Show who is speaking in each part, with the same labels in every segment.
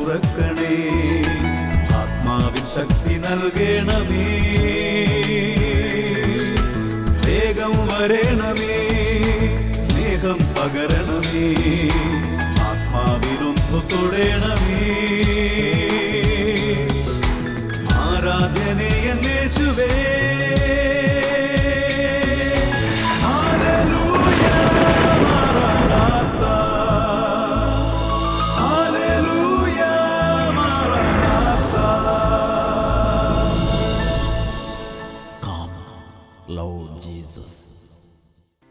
Speaker 1: തുറക്കണേ, ആത്മാവിൻ ശക്തി നൽകണമേ, വേഗം വരണമേ, സ്നേഹം പകരണമേ, ആത്മാവിലൊന്നു തൊടണമേ, ആരാധനയൻ യേശുവേ.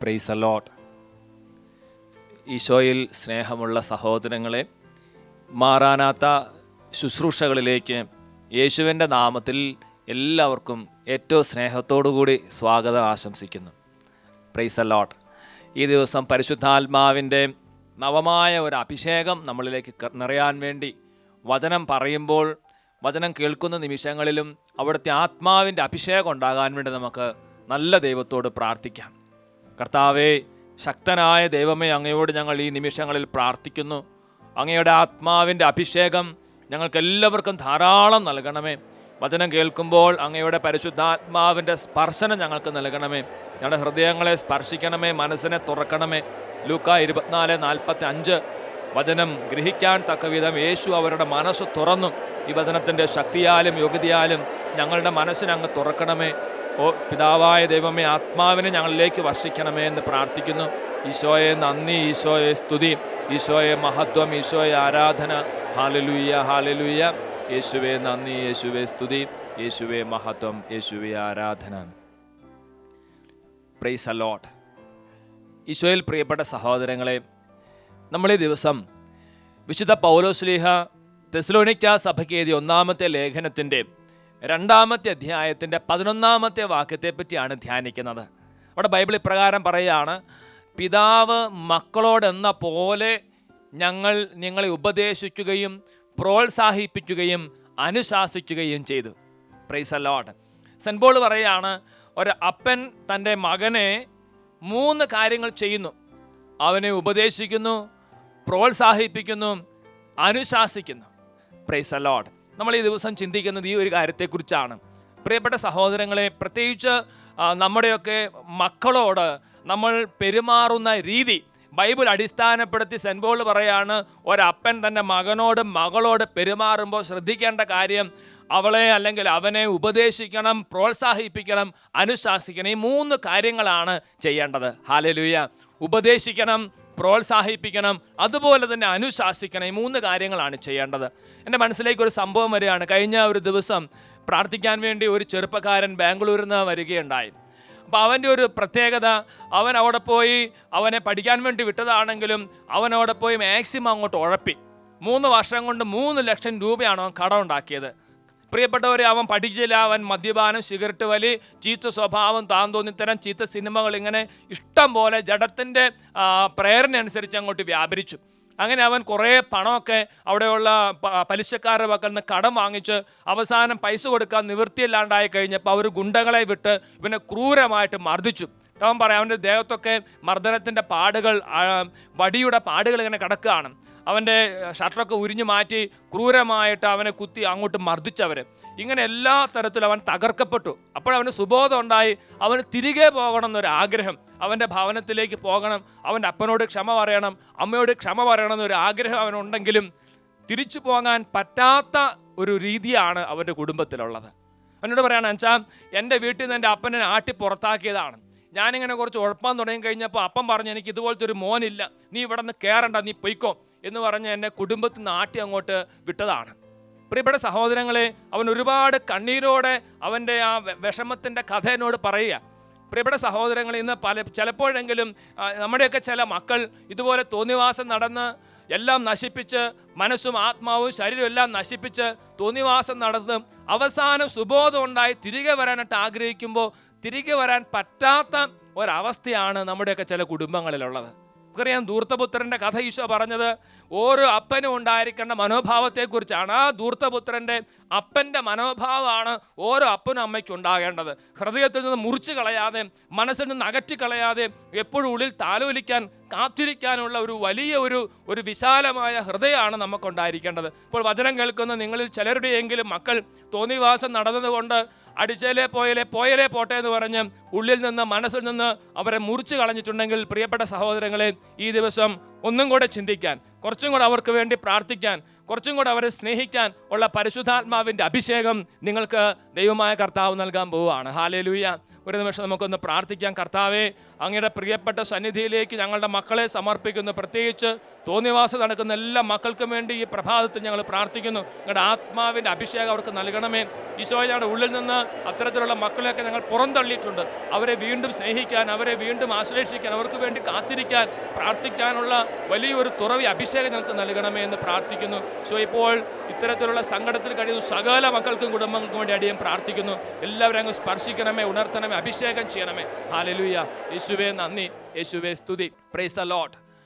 Speaker 2: Praise the Lord. ഈശോയിൽ സ്നേഹമുള്ള സഹോദരങ്ങളെ, മാറാനാത്ത ശുശ്രൂഷകളിലേക്ക് യേശുവിൻ്റെ നാമത്തിൽ എല്ലാവർക്കും ഏറ്റവും സ്നേഹത്തോടുകൂടി സ്വാഗതം ആശംസിക്കുന്നു. Praise the Lord. ഈ ദിവസം പരിശുദ്ധാത്മാവിൻ്റെ നവമായ ഒരു അഭിഷേകം നമ്മളിലേക്ക് നിറയാൻ വേണ്ടി വചനം പറയുമ്പോൾ, വചനം കേൾക്കുന്ന നിമിഷങ്ങളിലും അവിടുത്തെ ആത്മാവിൻ്റെ അഭിഷേകം ഉണ്ടാകാൻ വേണ്ടി നമുക്ക് നല്ല ദൈവത്തോട് പ്രാർത്ഥിക്കാം. കർത്താവേ, ശക്തനായ ദൈവമേ, അങ്ങയോട് ഞങ്ങൾ ഈ നിമിഷങ്ങളിൽ പ്രാർത്ഥിക്കുന്നു. അങ്ങയുടെ ആത്മാവിൻ്റെ അഭിഷേകം ഞങ്ങൾക്കെല്ലാവർക്കും ധാരാളം നൽകണമേ. വചനം കേൾക്കുമ്പോൾ അങ്ങയുടെ പരിശുദ്ധാത്മാവിൻ്റെ സ്പർശനം ഞങ്ങൾക്ക് നൽകണമേ. ഞങ്ങളുടെ ഹൃദയങ്ങളെ സ്പർശിക്കണമേ, മനസ്സിനെ തുറക്കണമേ. ലൂക്കാ 24:45 വചനം ഗ്രഹിക്കാൻ തക്കവിധം യേശു അവരുടെ മനസ്സ് തുറന്നു. ഈ വചനത്തിൻ്റെ ശക്തിയാലും യോഗ്യതയാലും ഞങ്ങളുടെ മനസ്സിനെ അങ്ങ് തുറക്കണമേ. ഓ പിതാവായ ദൈവമേ, ആത്മാവിനെ ഞങ്ങളിലേക്ക് വർഷിക്കണമേ എന്ന് പ്രാർത്ഥിക്കുന്നു. ഈശോയെ നന്ദി, ഈശോയെ സ്തുതി, ഈശോയെ മഹത്വം, ഈശോയെ ആരാധന. ഹല്ലേലൂയ, ഹല്ലേലൂയ. യേശുവേ നന്ദി, യേശുവേ സ്തുതി, യേശുവേ മഹത്വം, യേശുവേ ആരാധന. Praise the Lord. ഈശോയിൽ പ്രിയപ്പെട്ട സഹോദരങ്ങളെ, നമ്മൾ ഈ ദിവസം വിശുദ്ധ പൗലോസ്ലീഹ തെസ്സലോനിക്ക സഭയ്ക്ക് എഴുതിയ 1-ാമത്തെ ലേഖനത്തിൻ്റെ 2-ാമത്തെ അധ്യായത്തിൻ്റെ 11-ാമത്തെ വാക്യത്തെ പറ്റിയാണ് ധ്യാനിക്കുന്നത്. അവിടെ ബൈബിൾ ഇപ്രകാരം പറയുകയാണ്: പിതാവ് മക്കളോടെന്ന പോലെ ഞങ്ങൾ നിങ്ങളെ ഉപദേശിക്കുകയും പ്രോത്സാഹിപ്പിക്കുകയും അനുശാസിക്കുകയും ചെയ്തു. Praise the Lord. Saint Paul പറയുകയാണ്, ഒരു അപ്പൻ തൻ്റെ മകനെ 3 കാര്യങ്ങൾ ചെയ്യുന്നു. അവനെ ഉപദേശിക്കുന്നു, പ്രോത്സാഹിപ്പിക്കുന്നു, അനുശാസിക്കുന്നു. Praise the Lord. നമ്മൾ ഈ ദിവസം ചിന്തിക്കുന്നത് ഈ ഒരു കാര്യത്തെക്കുറിച്ചാണ്. പ്രിയപ്പെട്ട സഹോദരങ്ങളെ, പ്രത്യേകിച്ച് നമ്മുടെയൊക്കെ മക്കളോട് നമ്മൾ പെരുമാറുന്ന രീതി ബൈബിൾ അടിസ്ഥാനപ്പെടുത്തി സെന്റ് പോൾ പറയാണ്, ഒരപ്പൻ തൻ്റെ മകനോട് മകളോട് പെരുമാറുമ്പോൾ ശ്രദ്ധിക്കേണ്ട കാര്യം അവളെ അല്ലെങ്കിൽ അവനെ ഉപദേശിക്കണം, പ്രോത്സാഹിപ്പിക്കണം, അനുശാസിക്കണം. ഈ 3 കാര്യങ്ങളാണ് ചെയ്യേണ്ടത്. ഹല്ലേലൂയ. ഉപദേശിക്കണം, പ്രോത്സാഹിപ്പിക്കണം, അതുപോലെ തന്നെ അനുശാസിക്കണം. ഈ 3 കാര്യങ്ങളാണ് ചെയ്യേണ്ടത്. എൻ്റെ മനസ്സിലേക്ക് ഒരു സംഭവം വരികയാണ്. കഴിഞ്ഞ ഒരു ദിവസം പ്രാർത്ഥിക്കാൻ വേണ്ടി ഒരു ചെറുപ്പക്കാരൻ ബാംഗ്ലൂരിൽ നിന്ന് വരികയുണ്ടായി. അപ്പോൾ അവൻ്റെ ഒരു പ്രത്യേകത, അവൻ അവിടെ പോയി അവനെ പഠിക്കാൻ വേണ്ടി വിട്ടതാണെങ്കിലും അവൻ അവിടെ പോയി മാക്സിമം അങ്ങോട്ട് ഉഴപ്പി. 3 വർഷം കൊണ്ട് 3 ലക്ഷം രൂപയാണ് അവൻ കടം ഉണ്ടാക്കിയത്. പ്രിയപ്പെട്ടവരെ, അവൻ പഠിച്ചില്ല. അവൻ മദ്യപാനം, സിഗരറ്റ് വലി, ചീത്ത സ്വഭാവം, താൻ തോന്നിത്തരം, ചീത്ത സിനിമകൾ, ഇങ്ങനെ ഇഷ്ടം പോലെ ജഡത്തിൻ്റെ പ്രേരണ അനുസരിച്ച് അങ്ങോട്ട് വ്യാപരിച്ചു. അങ്ങനെ അവൻ കുറേ പണമൊക്കെ അവിടെയുള്ള പലിശക്കാരുടെ പക്കൽ നിന്ന് കടം വാങ്ങിച്ച് അവസാനം പൈസ കൊടുക്കാൻ നിവൃത്തിയില്ലാണ്ടായി കഴിഞ്ഞപ്പോൾ അവർ ഗുണ്ടകളെ വിട്ട് ഇവനെ ക്രൂരമായിട്ട് മർദ്ദിച്ചു. അവൻ പറയാം, അവൻ്റെ ദേഹത്തൊക്കെ മർദ്ദനത്തിൻ്റെ പാടുകൾ, വടിയുടെ പാടുകൾ ഇങ്ങനെ കിടക്കുകയാണ്. അവൻ്റെ ഷർട്ടൊക്കെ ഉരിഞ്ഞു മാറ്റി ക്രൂരമായിട്ട് അവനെ കുത്തി അങ്ങോട്ട് മർദ്ദിച്ചവർ. ഇങ്ങനെ എല്ലാ തരത്തിലും അവൻ തകർക്കപ്പെട്ടു. അപ്പോഴവന് സുബോധം ഉണ്ടായി. അവന് തിരികെ പോകണം എന്നൊരാഗ്രഹം, അവൻ്റെ ഭവനത്തിലേക്ക് പോകണം, അവൻ്റെ അപ്പനോട് ക്ഷമ പറയണം, അമ്മയോട് ക്ഷമ പറയണം എന്നൊരു ആഗ്രഹം അവനുണ്ടെങ്കിലും തിരിച്ചു പോകാൻ പറ്റാത്ത ഒരു രീതിയാണ് അവൻ്റെ കുടുംബത്തിലുള്ളത്. അവനോട് പറയണം, വെച്ചാൽ എൻ്റെ വീട്ടിൽ നിന്ന് എൻ്റെ അപ്പനെ ആട്ടി പുറത്താക്കിയതാണ്. ഞാനിങ്ങനെ കുറച്ച് ഉഴപ്പാൻ തുടങ്ങി കഴിഞ്ഞപ്പോൾ അപ്പം പറഞ്ഞു, എനിക്ക് ഇതുപോലത്തെ ഒരു മോനില്ല, നീ ഇവിടെ നിന്ന് കയറണ്ട, നീ പൊയ്ക്കോ എന്ന് പറഞ്ഞ് എന്നെ കുടുംബത്തിൽ നിന്ന് ആട്ടി അങ്ങോട്ട് വിട്ടതാണ്. പ്രിയപ്പെട്ട സഹോദരങ്ങളെ, അവൻ ഒരുപാട് കണ്ണീരോടെ അവൻ്റെ ആ വിഷമത്തിൻ്റെ കഥ എന്നോട് പറയുക. പ്രിയപ്പെട്ട സഹോദരങ്ങളെ, ഇന്ന് ചിലപ്പോഴെങ്കിലും നമ്മുടെയൊക്കെ ചില മക്കൾ ഇതുപോലെ തോന്നിവാസം നടന്ന് എല്ലാം നശിപ്പിച്ച്, മനസ്സും ആത്മാവും ശരീരവും എല്ലാം നശിപ്പിച്ച് തോന്നിവാസം നടന്ന് അവസാനം സുബോധം ഉണ്ടായി തിരികെ വരാനായിട്ട് ആഗ്രഹിക്കുമ്പോൾ തിരികെ വരാൻ പറ്റാത്ത ഒരവസ്ഥയാണ് നമ്മുടെയൊക്കെ ചില കുടുംബങ്ങളിലുള്ളത്. നമുക്കറിയാം ധൂർത്തപുത്രൻ്റെ കഥ ഈശോ പറഞ്ഞത് ഓരോ അപ്പനും ഉണ്ടായിരിക്കേണ്ട മനോഭാവത്തെക്കുറിച്ചാണ്. ആ ധൂർത്തപുത്രൻ്റെ അപ്പൻ്റെ മനോഭാവമാണ് ഓരോ അപ്പനും അമ്മയ്ക്കും ഉണ്ടാകേണ്ടത്. ഹൃദയത്തിൽ നിന്ന് മുറിച്ച് കളയാതെ, മനസ്സിൽ നിന്ന് അകറ്റിക്കളയാതെ, എപ്പോഴും ഉള്ളിൽ താലോലിക്കാൻ കാത്തിരിക്കാനുള്ള ഒരു വലിയ ഒരു വിശാലമായ ഹൃദയമാണ് നമുക്കുണ്ടായിരിക്കേണ്ടത്. ഇപ്പോൾ വചനം കേൾക്കുന്ന നിങ്ങളിൽ ചിലരുടെയെങ്കിലും മക്കൾ തോന്നിവാസം നടന്നതുകൊണ്ട് അടിച്ചേലേ പോയലേ പോട്ടെ എന്ന് പറഞ്ഞ് ഉള്ളിൽ നിന്ന് മനസ്സിൽ നിന്ന് അവരെ മുറിച്ച് കളഞ്ഞിട്ടുണ്ടെങ്കിൽ, പ്രിയപ്പെട്ട സഹോദരങ്ങളെ, ഈ ദിവസം ഒന്നും കൂടെ ചിന്തിക്കാൻ, കുറച്ചും കൂടെ അവർക്ക് വേണ്ടി പ്രാർത്ഥിക്കാൻ, കുറച്ചും കൂടെ അവരെ സ്നേഹിക്കാൻ ഉള്ള പരിശുദ്ധാത്മാവിൻ്റെ അഭിഷേകം നിങ്ങൾക്ക് ദൈവമായ കർത്താവ് നൽകാൻ പോവുകയാണ്. ഹല്ലേലൂയ. ഒരു നിമിഷം നമുക്കൊന്ന് പ്രാർത്ഥിക്കാം. കർത്താവേ, അങ്ങയുടെ പ്രിയപ്പെട്ട സന്നിധിയിലേക്ക് ഞങ്ങളുടെ മക്കളെ സമർപ്പിക്കുന്നു. പ്രത്യേകിച്ച് തോന്നിവാസം നടക്കുന്ന എല്ലാ മക്കൾക്കും വേണ്ടി ഈ പ്രഭാതത്തിൽ ഞങ്ങൾ പ്രാർത്ഥിക്കുന്നു. ഞങ്ങളുടെ ആത്മാവിൻ്റെ അഭിഷേകം അവർക്ക് നൽകണമേ. ഈശോയെ, ഞങ്ങളുടെ ഉള്ളിൽ നിന്ന് അത്തരത്തിലുള്ള മക്കളെയൊക്കെ ഞങ്ങൾ പുറന്തള്ളിയിട്ടുണ്ട്. അവരെ വീണ്ടും സ്നേഹിക്കാൻ, അവരെ വീണ്ടും ആശ്ലേഷിക്കാൻ, അവർക്ക് വേണ്ടി കാത്തിരിക്കാൻ, പ്രാർത്ഥിക്കാനുള്ള വലിയൊരു തുറവി അഭിഷേകം ഞങ്ങൾക്ക് നൽകണമേ എന്ന് പ്രാർത്ഥിക്കുന്നു. സോ ഇപ്പോൾ ഇത്തരത്തിലുള്ള സങ്കടത്തിൽ കഴിയുന്ന സകല മക്കൾക്കും കുടുംബങ്ങൾക്കും വേണ്ടി അടിയും പ്രാർത്ഥിക്കുന്നു. എല്ലാവരും അങ്ങ് സ്പർശിക്കണമേ, ഉണർത്തണമേ, അഭിഷേകം ചെയ്യണമേ. ഹല്ലേലൂയ. യേശുവേ നന്ദി, യേശുവേ സ്തുതി. Praise the Lord.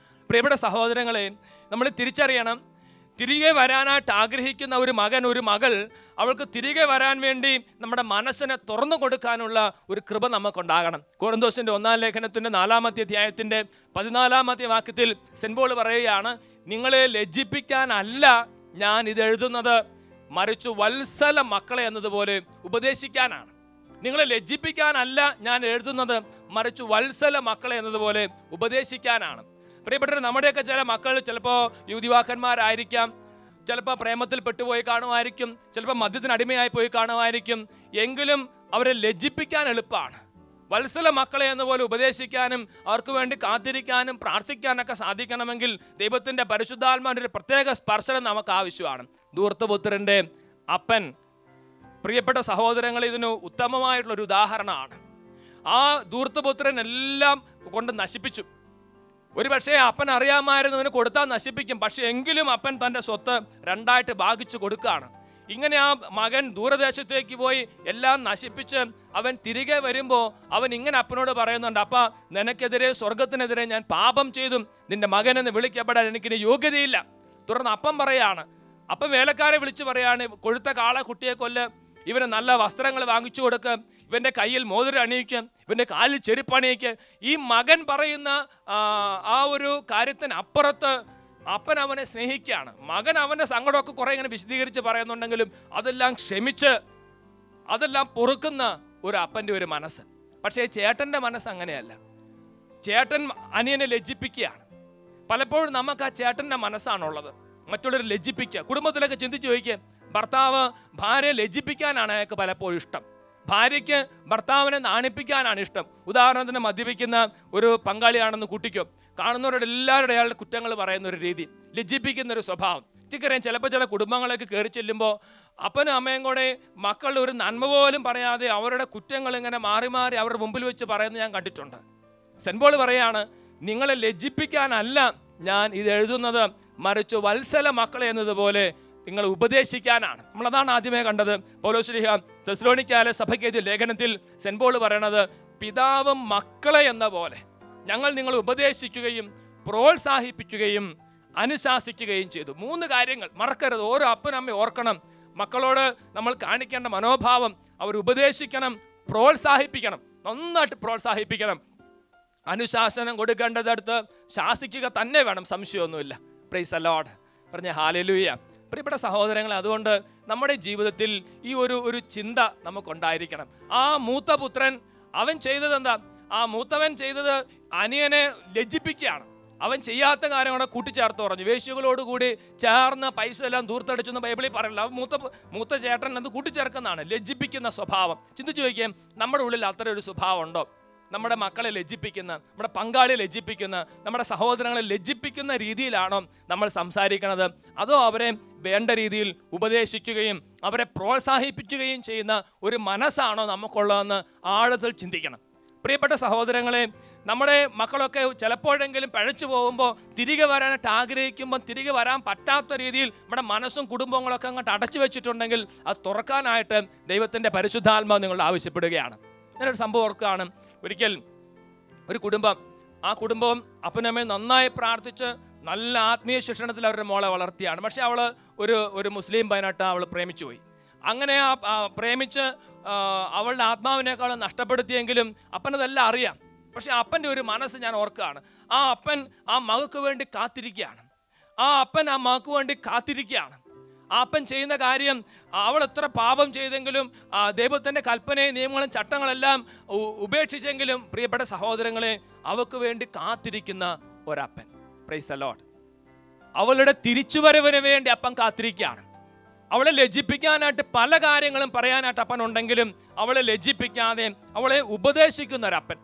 Speaker 2: പ്രിയപ്പെട്ട സഹോദരങ്ങളെ, നമ്മൾ തിരിച്ചറിയണം, തിരികെ വരാനായിട്ട് ആഗ്രഹിക്കുന്ന ഒരു മകൻ, ഒരു മകൾ, അവൾക്ക് തിരികെ വരാൻ വേണ്ടി നമ്മുടെ മനസ്സിനെ തുറന്നു കൊടുക്കാനുള്ള ഒരു കൃപ നമുക്കുണ്ടാകണം. കൊരിന്തോസിൻ്റെ 1-ാം ലേഖനത്തിൻ്റെ 4-ാമത്തെ അധ്യായത്തിൻ്റെ 14-ാമത്തെ വാക്യത്തിൽ സെന്റ് പോൾ പറയുകയാണ്, നിങ്ങളെ ലജ്ജിപ്പിക്കാനല്ല ഞാൻ ഇത് എഴുതുന്നത്, മറിച്ച് വത്സല മക്കളെ എന്നതുപോലെ ഉപദേശിക്കാനാണ്. നിങ്ങളെ ലജ്ജിപ്പിക്കാനല്ല ഞാൻ എഴുതുന്നത്, മറിച്ച് വത്സല മക്കളെ എന്നതുപോലെ ഉപദേശിക്കാനാണ്. പ്രിയപ്പെട്ടവർ, നമ്മുടെയൊക്കെ ചില മക്കൾ ചിലപ്പോൾ യുവതിവാക്കന്മാരായിരിക്കാം, ചിലപ്പോൾ പ്രേമത്തിൽ പെട്ടുപോയി കാണുമായിരിക്കും, ചിലപ്പോൾ മദ്യത്തിന് അടിമയായി പോയി കാണുമായിരിക്കും. എങ്കിലും അവരെ ലജ്ജിപ്പിക്കാൻ എളുപ്പമാണ്. വത്സല മക്കളെ എന്നപോലെ ഉപദേശിക്കാനും അവർക്ക് വേണ്ടി കാത്തിരിക്കാനും പ്രാർത്ഥിക്കാനൊക്കെ സാധിക്കണമെങ്കിൽ ദൈവത്തിൻ്റെ പരിശുദ്ധാത്മാവിൻ്റെ ഒരു പ്രത്യേക സ്പർശനം നമുക്ക് ആവശ്യമാണ്. ധൂർത്തപുത്രൻ്റെ അപ്പൻ, പ്രിയപ്പെട്ട സഹോദരങ്ങൾ, ഇതിന് ഉത്തമമായിട്ടുള്ളൊരു ഉദാഹരണമാണ്. ആ ധൂർത്തപുത്രൻ എല്ലാം കൊണ്ട് നശിപ്പിച്ചു. ഒരു പക്ഷേ അപ്പൻ അറിയാമായിരുന്നു ഇവന് കൊടുത്താൽ നശിപ്പിക്കും, പക്ഷെ എങ്കിലും അപ്പൻ തൻ്റെ സ്വത്ത് 2ആയിട്ട് ഭാഗിച്ചു കൊടുക്കുകയാണ്. ഇങ്ങനെ ആ മകൻ ദൂരദേശത്തേക്ക് പോയി എല്ലാം നശിപ്പിച്ച് അവൻ തിരികെ വരുമ്പോൾ അവൻ ഇങ്ങനെ അപ്പനോട് പറയുന്നുണ്ട്, അപ്പ, നിനക്കെതിരെ, സ്വർഗത്തിനെതിരെ ഞാൻ പാപം ചെയ്തു, നിന്റെ മകനെന്ന് വിളിക്കപ്പെടാൻ എനിക്കിനി യോഗ്യതയില്ല. തുടർന്ന് അപ്പം പറയാണ്, അപ്പം വേലക്കാരെ വിളിച്ച് പറയാണ്, കൊഴുത്ത കാള കുട്ടിയെ കൊല്ല്, ഇവന് നല്ല വസ്ത്രങ്ങൾ വാങ്ങിച്ചു കൊടുക്കുക, ഇവൻ്റെ കയ്യിൽ മോതിരം അണിയിക്കുക, ഇവൻ്റെ കാലിൽ ചെരുപ്പണിയിക്കുക. ഈ മകൻ പറയുന്ന ആ ഒരു കാര്യത്തിന് അപ്പുറത്ത് അപ്പൻ അവനെ സ്നേഹിക്കുകയാണ്. മകൻ അവൻ്റെ സങ്കടമൊക്കെ കുറേ ഇങ്ങനെ വിശദീകരിച്ച് പറയുന്നുണ്ടെങ്കിലും അതെല്ലാം ക്ഷമിച്ച്, അതെല്ലാം പൊറുക്കുന്ന ഒരു അപ്പൻ്റെ ഒരു മനസ്സ്. പക്ഷേ ചേട്ടൻ്റെ മനസ്സ് അങ്ങനെയല്ല. ചേട്ടൻ അനിയനെ ലജ്ജിപ്പിക്കുകയാണ്. പലപ്പോഴും നമുക്ക് ആ ചേട്ടൻ്റെ മനസ്സാണുള്ളത്, മറ്റുള്ളവരെ ലജ്ജിപ്പിക്കുക. കുടുംബത്തിലൊക്കെ ചിന്തിച്ച് ചോദിക്കുക, ഭർത്താവ് ഭാര്യയെ ലജ്ജിപ്പിക്കാനാണ് അയാൾക്ക് പലപ്പോഴും ഇഷ്ടം. ഭാര്യയ്ക്ക് ഭർത്താവിനെ നാണിപ്പിക്കാനാണ് ഇഷ്ടം. ഉദാഹരണത്തിന് മദ്യപിക്കുന്ന ഒരു പങ്കാളിയാണെന്ന് കൂട്ടിക്കോ, കാണുന്നവരുടെ എല്ലാവരുടെ അയാളുടെ കുറ്റങ്ങൾ പറയുന്ന ഒരു രീതി, ലജ്ജിപ്പിക്കുന്ന ഒരു സ്വഭാവം. എനിക്കറിയാം, ചിലപ്പോൾ ചില കുടുംബങ്ങളൊക്കെ കയറി ചെല്ലുമ്പോൾ അപ്പനും അമ്മയും കൂടെ മക്കളുടെ ഒരു നന്മ പോലും പറയാതെ അവരുടെ കുറ്റങ്ങൾ ഇങ്ങനെ മാറി മാറി അവരുടെ മുമ്പിൽ വെച്ച് പറയുന്നത് ഞാൻ കണ്ടിട്ടുണ്ട്. സെന്റ് പോൾ പറയാണ്, നിങ്ങളെ ലജ്ജിപ്പിക്കാനല്ല ഞാൻ ഇത് എഴുതുന്നത്, മറിച്ച് വത്സല മക്കളെ എന്നതുപോലെ നിങ്ങൾ ഉപദേശിക്കാനാണ്. നമ്മളതാണ് ആദ്യമേ കണ്ടത്. പൗലോസ്ലീഹ തെസ്സലോനിക്കയിലെ സഭയ്ക്ക് എഴുതിയ ലേഖനത്തിൽ സെന്റ് പോൾ പറയണത്, പിതാവും മക്കളെ എന്ന പോലെ ഞങ്ങൾ നിങ്ങളെ ഉപദേശിക്കുകയും പ്രോത്സാഹിപ്പിക്കുകയും അനുശാസിക്കുകയും ചെയ്തു. 3 കാര്യങ്ങൾ മറക്കരുത്. ഓരോ അപ്പനും അമ്മയും ഓർക്കണം. മക്കളോട് നമ്മൾ കാണിക്കേണ്ട മനോഭാവം, അവർ ഉപദേശിക്കണം, പ്രോത്സാഹിപ്പിക്കണം, നന്നായിട്ട് പ്രോത്സാഹിപ്പിക്കണം. അനുശാസനം കൊടുക്കേണ്ടതടുത്ത് ശാസിക്കുക തന്നെ വേണം, സംശയമൊന്നുമില്ല. Praise the Lord. പറഞ്ഞ ഹല്ലേലൂയ. പ്രിയപ്പെട്ട സഹോദരങ്ങളെ, അതുകൊണ്ട് നമ്മുടെ ജീവിതത്തിൽ ഈ ഒരു ചിന്ത നമുക്കുണ്ടായിരിക്കണം. ആ മൂത്ത പുത്രൻ അവൻ ചെയ്തത് എന്താ? ആ മൂത്തവൻ ചെയ്തത് അനിയനെ ലജ്ജിപ്പിക്കുകയാണ്. അവൻ ചെയ്യാത്ത കാര്യങ്ങളെ കൂട്ടിച്ചേർത്ത് പറഞ്ഞു. വേശ്യകളോടുകൂടി ചേർന്ന് പൈസ എല്ലാം ദൂർത്തടിച്ചെന്ന് ബൈബിളിൽ പറയില്ല. മൂത്ത ചേട്ടൻ അത് കൂട്ടിച്ചേർക്കുന്നതാണ്, ലജ്ജിപ്പിക്കുന്ന സ്വഭാവം. ചിന്തിച്ചു ചോദിക്കുകയും, നമ്മുടെ ഉള്ളിൽ അത്ര ഒരു സ്വഭാവം ഉണ്ടോ? നമ്മുടെ മക്കളെ ലജ്ജിപ്പിക്കുന്ന, നമ്മുടെ പങ്കാളിയെ ലജ്ജിപ്പിക്കുന്ന, നമ്മുടെ സഹോദരങ്ങളെ ലജ്ജിപ്പിക്കുന്ന രീതിയിലാണോ നമ്മൾ സംസാരിക്കുന്നത്? അതോ അവരെ വേണ്ട രീതിയിൽ ഉപദേശിക്കുകയും അവരെ പ്രോത്സാഹിപ്പിക്കുകയും ചെയ്യുന്ന ഒരു മനസ്സാണോ നമുക്കുള്ളതെന്ന് ആഴത്തിൽ ചിന്തിക്കണം. പ്രിയപ്പെട്ട സഹോദരങ്ങളെ, നമ്മുടെ മക്കളൊക്കെ ചിലപ്പോഴെങ്കിലും പഴച്ചു പോകുമ്പോൾ തിരികെ വരാനായിട്ട് ആഗ്രഹിക്കുമ്പോൾ തിരികെ വരാൻ പറ്റാത്ത രീതിയിൽ നമ്മുടെ മനസ്സും കുടുംബങ്ങളൊക്കെ അങ്ങോട്ട് അടച്ചു വെച്ചിട്ടുണ്ടെങ്കിൽ അത് തുറക്കാനായിട്ട് ദൈവത്തിൻ്റെ പരിശുദ്ധാത്മാവ് നിങ്ങളോട് ആവശ്യപ്പെടുകയാണ്. ഞാനൊരു സംഭവം ഓർക്കുകയാണ്. ഒരിക്കൽ ഒരു കുടുംബം ആ കുടുംബം അപ്പനമ്മയും നന്നായി പ്രാർത്ഥിച്ച് നല്ല ആത്മീയ ശിക്ഷണത്തിൽ അവരുടെ മോളെ വളർത്തിയാണ്. പക്ഷെ അവൾ ഒരു മുസ്ലിം പൈനായിട്ട് അവൾ പ്രേമിച്ചു പോയി. അങ്ങനെ പ്രേമിച്ച് അവളുടെ ആത്മാവിനേക്കാളും നഷ്ടപ്പെടുത്തിയെങ്കിലും അപ്പനതെല്ലാം അറിയാം. പക്ഷെ അപ്പൻ്റെ ഒരു മനസ്സ് ഞാൻ ഓർക്കുകയാണ്. ആ അപ്പൻ ആ മകൾക്ക് വേണ്ടി കാത്തിരിക്കുകയാണ്. ആ മകൾക്ക് വേണ്ടി കാത്തിരിക്കുകയാണ്. ആ അപ്പൻ ചെയ്യുന്ന കാര്യം, അവൾ എത്ര പാപം ചെയ്തെങ്കിലും ദൈവത്തിൻ്റെ കൽപ്പനയും നിയമങ്ങളും ചട്ടങ്ങളെല്ലാം ഉപേക്ഷിച്ചെങ്കിലും പ്രിയപ്പെട്ട സഹോദരങ്ങളെ, അവൾക്ക് വേണ്ടി കാത്തിരിക്കുന്ന ഒരപ്പൻ. Praise the Lord. അവളുടെ തിരിച്ചുവരവിന് വേണ്ടി അപ്പൻ കാത്തിരിക്കുകയാണ്. അവളെ ലജ്ജിപ്പിക്കാനായിട്ട് പല കാര്യങ്ങളും പറയാനായിട്ട് അപ്പൻ ഉണ്ടെങ്കിലും അവളെ ലജ്ജിപ്പിക്കാതെ അവളെ ഉപദേശിക്കുന്ന ഒരപ്പൻ.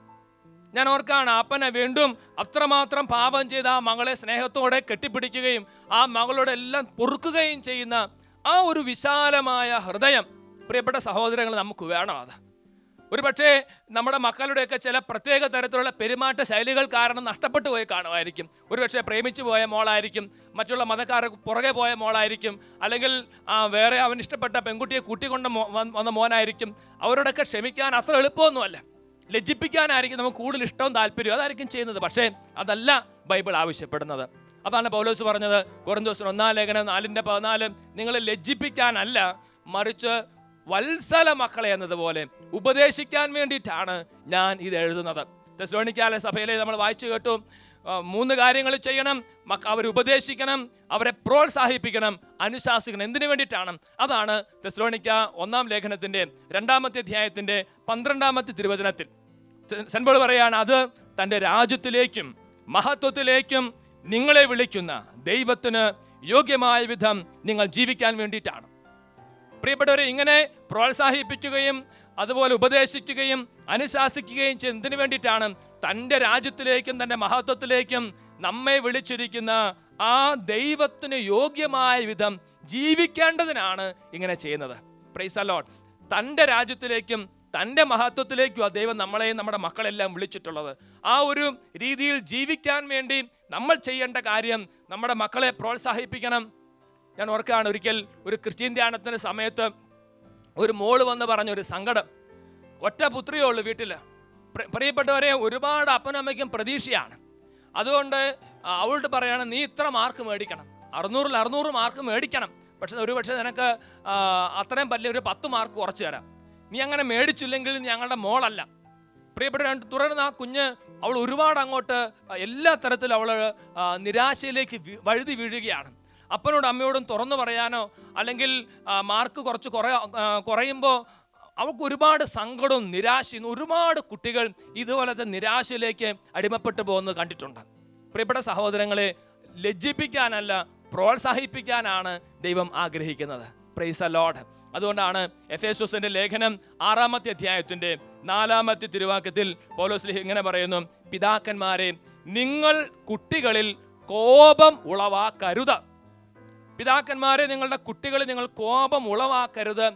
Speaker 2: ഞാൻ ഓർക്കാണ്, അപ്പനെ വീണ്ടും അത്രമാത്രം പാപം ചെയ്ത ആ മകളെ സ്നേഹത്തോടെ കെട്ടിപ്പിടിക്കുകയും ആ മകളോട് എല്ലാം പൊറുക്കുകയും ചെയ്യുന്ന ആ ഒരു വിശാലമായ ഹൃദയം പ്രിയപ്പെട്ട സഹോദരങ്ങൾ നമുക്ക് വേണം. അത് ഒരു പക്ഷേ നമ്മുടെ മക്കളുടെയൊക്കെ ചില പ്രത്യേക തരത്തിലുള്ള പെരുമാറ്റ ശൈലികൾ കാരണം നഷ്ടപ്പെട്ടു പോയി കാണുമായിരിക്കും. ഒരു പക്ഷേ പ്രേമിച്ചു പോയ മോളായിരിക്കും, മറ്റുള്ള മതക്കാരെ പുറകെ പോയ മോളായിരിക്കും, അല്ലെങ്കിൽ വേറെ അവൻ ഇഷ്ടപ്പെട്ട പെൺകുട്ടിയെ കൂട്ടിക്കൊണ്ട് വന്ന മോനായിരിക്കും. അവരോടൊക്കെ ക്ഷമിക്കാൻ അത്ര എളുപ്പമൊന്നുമല്ല. ലജ്ജിപ്പിക്കാനായിരിക്കും നമുക്ക് കൂടുതൽ ഇഷ്ടവും താല്പര്യവും, അതായിരിക്കും ചെയ്യുന്നത്. പക്ഷേ അതല്ല ബൈബിൾ ആവശ്യപ്പെടുന്നത്. അതാണ് പൗലോസ് പറഞ്ഞത് കൊരിന്തോസിന് 1 ലേഖനം 4:14, നിങ്ങളെ ലജ്ജിപ്പിക്കാനല്ല, മറിച്ച് വത്സല മക്കളെ എന്നതുപോലെ ഉപദേശിക്കാൻ വേണ്ടിയിട്ടാണ് ഞാൻ ഇത് എഴുതുന്നത്. തെസ്സലോനിക്കാലെ സഭയിലെ നമ്മൾ വായിച്ചു കേട്ടു, 3 കാര്യങ്ങൾ ചെയ്യണം. അവർ ഉപദേശിക്കണം, അവരെ പ്രോത്സാഹിപ്പിക്കണം, അനുശാസിക്കണം. എന്തിനു വേണ്ടിയിട്ടാണ്? അതാണ് തെസ്സലോനിക്ക 1 ലേഖനത്തിൻ്റെ 2-ാമത്തെ അധ്യായത്തിൻ്റെ 12-ാമത്തെ തിരുവചനത്തിൽ സെന്റ് പോൾ പറയാണ്, അത് തൻ്റെ രാജ്യത്തിലേക്കും മഹത്വത്തിലേക്കും നിങ്ങളെ വിളിക്കുന്ന ദൈവത്തിന് യോഗ്യമായ വിധം നിങ്ങൾ ജീവിക്കാൻ വേണ്ടിയിട്ടാണ്. പ്രിയപ്പെട്ടവരെ, ഇങ്ങനെ പ്രോത്സാഹിപ്പിക്കുകയും അതുപോലെ ഉപദേശിക്കുകയും അനുശാസിക്കുകയും ചെയ്യുന്നതിന് വേണ്ടിയിട്ടാണ് തൻ്റെ രാജ്യത്തിലേക്കും തൻ്റെ മഹത്വത്തിലേക്കും നമ്മെ വിളിച്ചിരിക്കുന്ന ആ ദൈവത്തിന് യോഗ്യമായ വിധം ജീവിക്കേണ്ടതിനാണ് ഇങ്ങനെ ചെയ്യുന്നത്. Praise the Lord. തൻ്റെ രാജ്യത്തിലേക്കും തൻ്റെ മഹത്വത്തിലേക്കും ആ ദൈവം നമ്മളെയും നമ്മുടെ മക്കളെല്ലാം വിളിച്ചിട്ടുള്ളത്. ആ ഒരു രീതിയിൽ ജീവിക്കാൻ വേണ്ടി നമ്മൾ ചെയ്യേണ്ട കാര്യം നമ്മുടെ മക്കളെ പ്രോത്സാഹിപ്പിക്കണം. ഞാൻ ഓർക്കുകയാണ്, ഒരിക്കൽ ഒരു ക്രിസ്ത്യൻ ധ്യാനത്തിൻ്റെ സമയത്ത് ഒരു മോള് വന്ന് പറഞ്ഞൊരു സങ്കടം. ഒറ്റ പുത്രിയേ ഉള്ളൂ വീട്ടിൽ. പ്രിയപ്പെട്ടവരെ, ഒരുപാട് അപ്പനമ്മയ്ക്കും പ്രതീക്ഷയാണ്. അതുകൊണ്ട് അവളോട് പറയാണ്, നീ ഇത്ര മാർക്ക് മേടിക്കണം, 600-ൽ 600 മാർക്ക് മേടിക്കണം. പക്ഷെ ഒരുപക്ഷെ നിനക്ക് അത്രയും പറ്റില്ല, ഒരു 10 മാർക്ക് കുറച്ച് തരാം. നീ അങ്ങനെ മേടിച്ചില്ലെങ്കിൽ ഞങ്ങളുടെ മോളല്ല. പ്രിയപ്പെട്ട തുടർന്ന് ആ കുഞ്ഞ് അവൾ ഒരുപാട് അങ്ങോട്ട് എല്ലാ തരത്തിലും അവൾ നിരാശയിലേക്ക് വഴുതി വീഴുകയാണ്. അപ്പനോടും അമ്മയോടും തുറന്നു പറയാനോ അല്ലെങ്കിൽ മാർക്ക് കുറച്ച് കുറയുമ്പോൾ അവൾക്ക് ഒരുപാട് സങ്കടവും നിരാശയും. ഒരുപാട് കുട്ടികൾ ഇതുപോലത്തെ നിരാശയിലേക്ക് അടിമപ്പെട്ടു പോകുന്നത് കണ്ടിട്ടുണ്ട്. പ്രിയപ്പെട്ട സഹോദരങ്ങളെ, ലജ്ജിപ്പിക്കാനല്ല പ്രോത്സാഹിപ്പിക്കാനാണ് ദൈവം ആഗ്രഹിക്കുന്നത്. Praise the Lord. അതുകൊണ്ടാണ് എഫേസ്യോസിന്റെ ലേഖനം 6-ാമത്തെ അധ്യായത്തിന്റെ 4-ാമത്തെ തിരുവാക്യത്തിൽ പൗലോസ് ഇങ്ങനെ പറയുന്നു, പിതാക്കന്മാരെ, നിങ്ങൾ കുട്ടികളിൽ കോപം ഉളവാക്കരുത്. പിതാക്കന്മാരെ, നിങ്ങളുടെ കുട്ടികളിൽ നിങ്ങൾ കോപം ഉളവാക്കരുത്.